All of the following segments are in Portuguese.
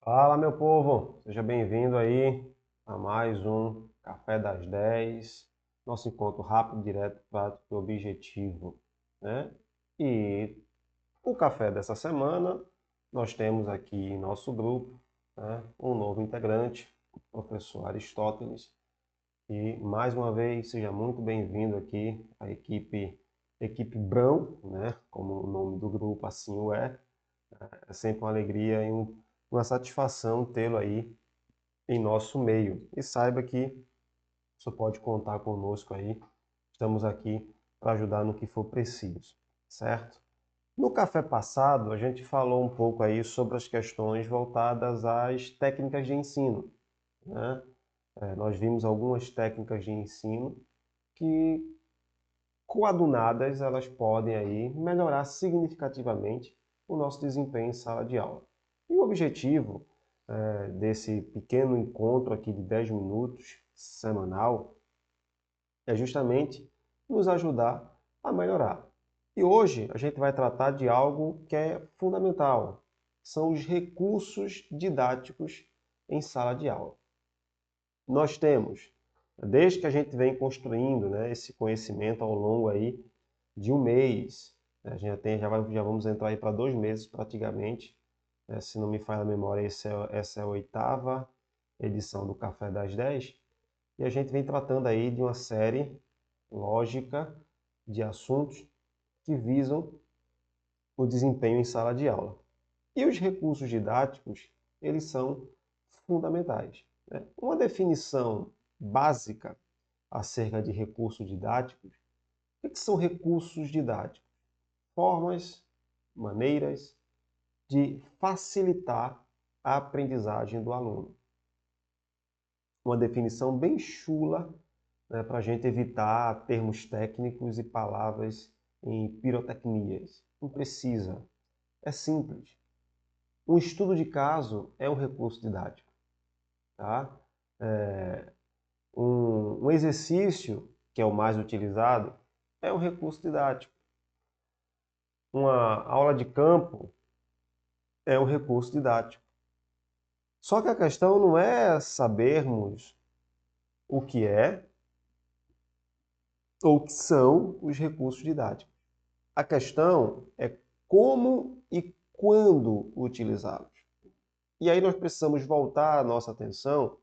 Fala, meu povo! Seja bem-vindo aí a mais um Café das 10, nosso encontro rápido, direto, prático e objetivo, né? E o café dessa semana, nós temos aqui em nosso grupo, né, um novo integrante, o professor Aristóteles. E, mais uma vez, seja muito bem-vindo aqui à equipe Brão, né? Como o nome do grupo assim o é. É sempre uma alegria e uma satisfação tê-lo aí em nosso meio. E saiba que você pode contar conosco aí. Estamos aqui para ajudar no que for preciso, certo? No café passado, a gente falou um pouco aí sobre as questões voltadas às técnicas de ensino, né? Nós vimos algumas técnicas de ensino que, coadunadas, elas podem aí melhorar significativamente o nosso desempenho em sala de aula. E o objetivo desse pequeno encontro aqui de 10 minutos semanal é justamente nos ajudar a melhorar. E hoje a gente vai tratar de algo que é fundamental, são os recursos didáticos em sala de aula. Nós temos, desde que a gente vem construindo, né, esse conhecimento ao longo aí de um mês, né, a gente já vamos entrar aí para 2 meses praticamente, né, se não me falha a memória, essa é a oitava edição do Café das 10, e a gente vem tratando aí de uma série lógica de assuntos que visam o desempenho em sala de aula. E os recursos didáticos, eles são fundamentais, né? Uma definição básica acerca de recursos didáticos, o que são recursos didáticos? Formas, maneiras de facilitar a aprendizagem do aluno. Uma definição bem chula, né, para a gente evitar termos técnicos e palavras em pirotecnias. Não precisa. É simples. Um estudo de caso é um recurso didático. Tá? Um exercício, que é o mais utilizado, é um recurso didático. Uma aula de campo é um recurso didático. Só que a questão não é sabermos o que é ou o que são os recursos didáticos. A questão é como e quando utilizá-los. E aí nós precisamos voltar a nossa atenção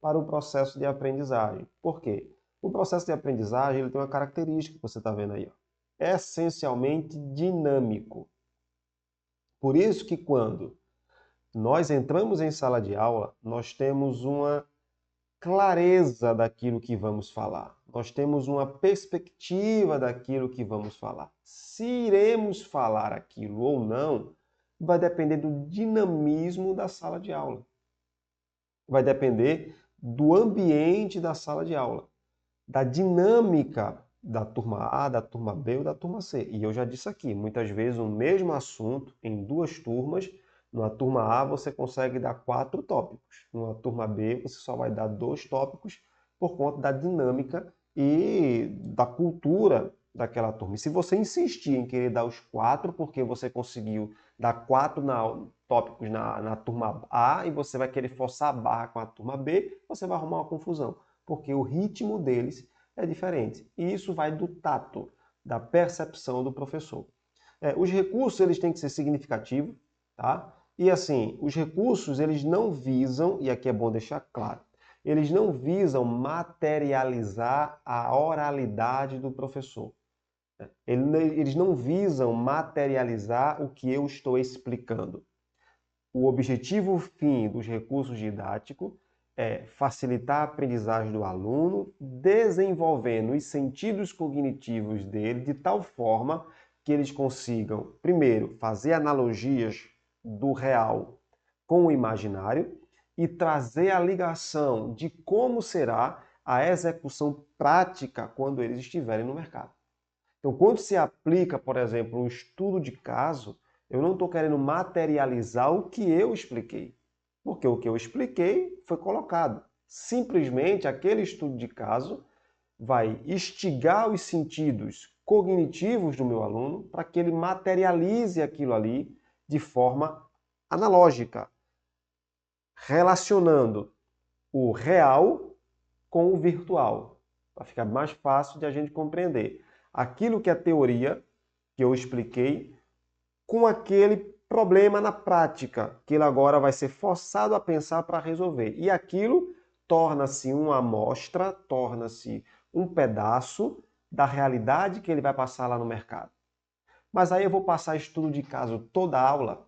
para o processo de aprendizagem. Por quê? O processo de aprendizagem ele tem uma característica que você está vendo aí. Ó. É essencialmente dinâmico. Por isso que quando nós entramos em sala de aula, nós temos uma clareza daquilo que vamos falar. Nós temos uma perspectiva daquilo que vamos falar. Se iremos falar aquilo ou não, vai depender do dinamismo da sala de aula. Vai depender do ambiente da sala de aula, da dinâmica da turma A, da turma B ou da turma C. E eu já disse aqui, muitas vezes o mesmo assunto em duas turmas, numa turma A você consegue dar 4 tópicos, numa turma B você só vai dar 2 tópicos por conta da dinâmica e da cultura daquela turma. E se você insistir em querer dar os 4 porque você conseguiu dar 4 tópicos na turma A e você vai querer forçar a barra com a turma B, você vai arrumar uma confusão, porque o ritmo deles é diferente. E isso vai do tato, da percepção do professor. Os recursos eles têm que ser significativos, tá? E assim, os recursos eles não visam, e aqui é bom deixar claro, eles não visam materializar a oralidade do professor. Eles não visam materializar o que eu estou explicando. O objetivo fim dos recursos didáticos é facilitar a aprendizagem do aluno, desenvolvendo os sentidos cognitivos dele de tal forma que eles consigam, primeiro, fazer analogias do real com o imaginário e trazer a ligação de como será a execução prática quando eles estiverem no mercado. Então, quando se aplica, por exemplo, um estudo de caso, eu não estou querendo materializar o que eu expliquei, porque o que eu expliquei foi colocado. Simplesmente aquele estudo de caso vai instigar os sentidos cognitivos do meu aluno para que ele materialize aquilo ali de forma analógica, relacionando o real com o virtual, para ficar mais fácil de a gente compreender aquilo que é teoria, que eu expliquei, com aquele problema na prática, que ele agora vai ser forçado a pensar para resolver. E aquilo torna-se uma amostra, torna-se um pedaço da realidade que ele vai passar lá no mercado. Mas aí eu vou passar estudo de caso toda a aula?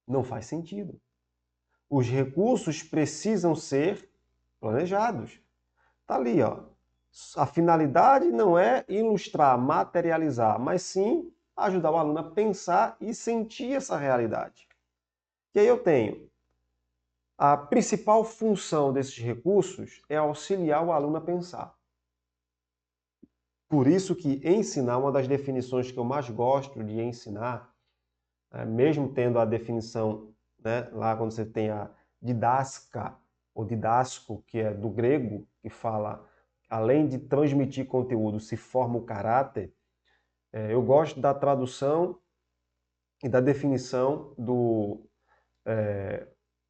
Não faz sentido. Os recursos precisam ser planejados. Tá ali, ó. A finalidade não é ilustrar, materializar, mas sim ajudar o aluno a pensar e sentir essa realidade. E aí eu tenho a principal função desses recursos é auxiliar o aluno a pensar. Por isso que ensinar, uma das definições que eu mais gosto de ensinar, mesmo tendo a definição, né, lá quando você tem a didasca, ou didasco, que é do grego, que fala, além de transmitir conteúdo, se forma o caráter, eu gosto da tradução e da definição do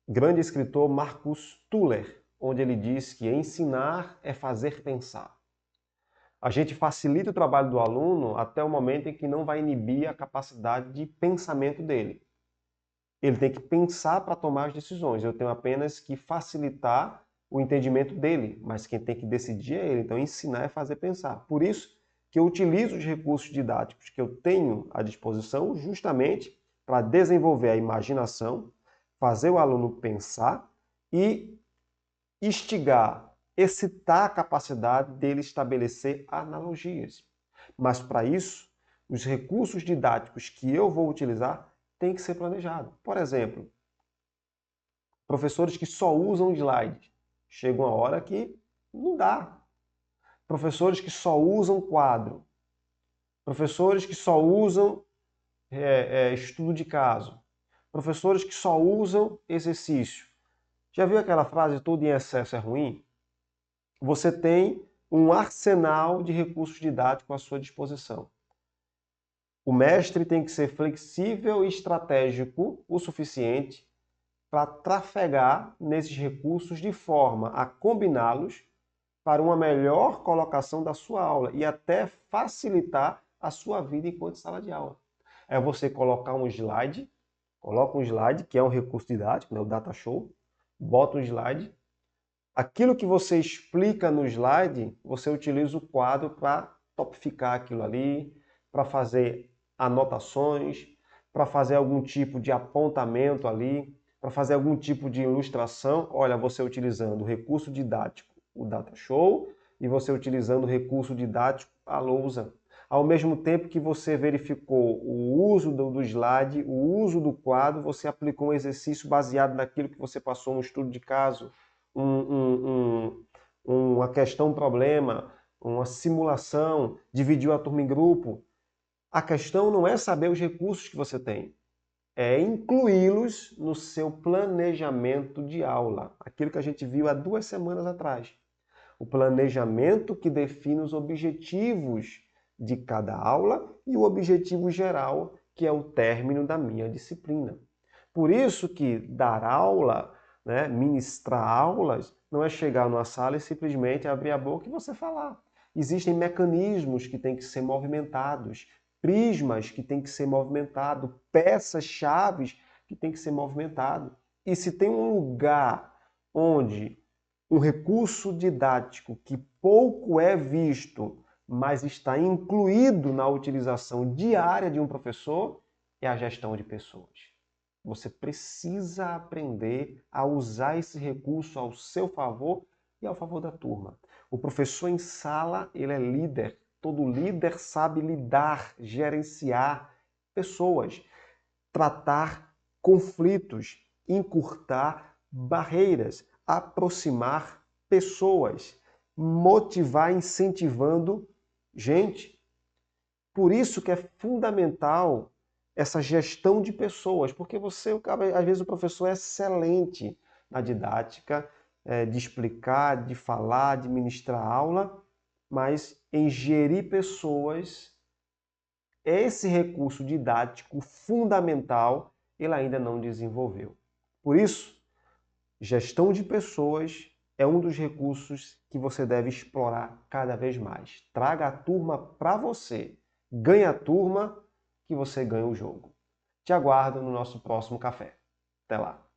grande escritor Marcus Tuller, onde ele diz que ensinar é fazer pensar. A gente facilita o trabalho do aluno até o momento em que não vai inibir a capacidade de pensamento dele. Ele tem que pensar para tomar as decisões. Eu tenho apenas que facilitar o entendimento dele, mas quem tem que decidir é ele. Então, ensinar é fazer pensar. Por isso que eu utilizo os recursos didáticos que eu tenho à disposição justamente para desenvolver a imaginação, fazer o aluno pensar e instigar, excitar a capacidade dele estabelecer analogias. Mas para isso, os recursos didáticos que eu vou utilizar têm que ser planejados. Por exemplo, professores que só usam slide. Chega uma hora que não dá. Professores que só usam quadro. Professores que só usam estudo de caso. Professores que só usam exercício. Já viu aquela frase, tudo em excesso é ruim? Você tem um arsenal de recursos didáticos à sua disposição. O mestre tem que ser flexível e estratégico o suficiente para trafegar nesses recursos de forma a combiná-los para uma melhor colocação da sua aula e até facilitar a sua vida enquanto sala de aula. É você colocar coloca um slide, que é um recurso didático, né, o data show, bota um slide. Aquilo que você explica no slide, você utiliza o quadro para topificar aquilo ali, para fazer anotações, para fazer algum tipo de apontamento ali, para fazer algum tipo de ilustração. Olha, você utilizando o recurso didático, o data show, e você utilizando o recurso didático, a lousa. Ao mesmo tempo que você verificou o uso do slide, o uso do quadro, você aplicou um exercício baseado naquilo que você passou no estudo de caso, uma questão, um problema, uma simulação, dividiu a turma em grupo. A questão não é saber os recursos que você tem, é incluí-los no seu planejamento de aula. Aquilo que a gente viu há 2 semanas atrás. O planejamento que define os objetivos de cada aula e o objetivo geral, que é o término da minha disciplina. Por isso que dar aula, né, ministrar aulas, não é chegar numa sala e simplesmente abrir a boca e você falar. Existem mecanismos que têm que ser movimentados, prismas que têm que ser movimentados, peças-chaves que têm que ser movimentados. E se tem um lugar onde um recurso didático que pouco é visto, mas está incluído na utilização diária de um professor, é a gestão de pessoas. Você precisa aprender a usar esse recurso ao seu favor e ao favor da turma. O professor em sala, ele é líder. Todo líder sabe lidar, gerenciar pessoas, tratar conflitos, encurtar barreiras, aproximar pessoas, motivar incentivando gente. Por isso que é fundamental essa gestão de pessoas, porque às vezes o professor é excelente na didática, de explicar, de falar, de ministrar aula, mas em gerir pessoas, esse recurso didático fundamental ele ainda não desenvolveu. Por isso, Gestão de pessoas é um dos recursos que você deve explorar cada vez mais. Traga a turma para você. Ganhe a turma que você ganha o jogo. Te aguardo no nosso próximo café. Até lá!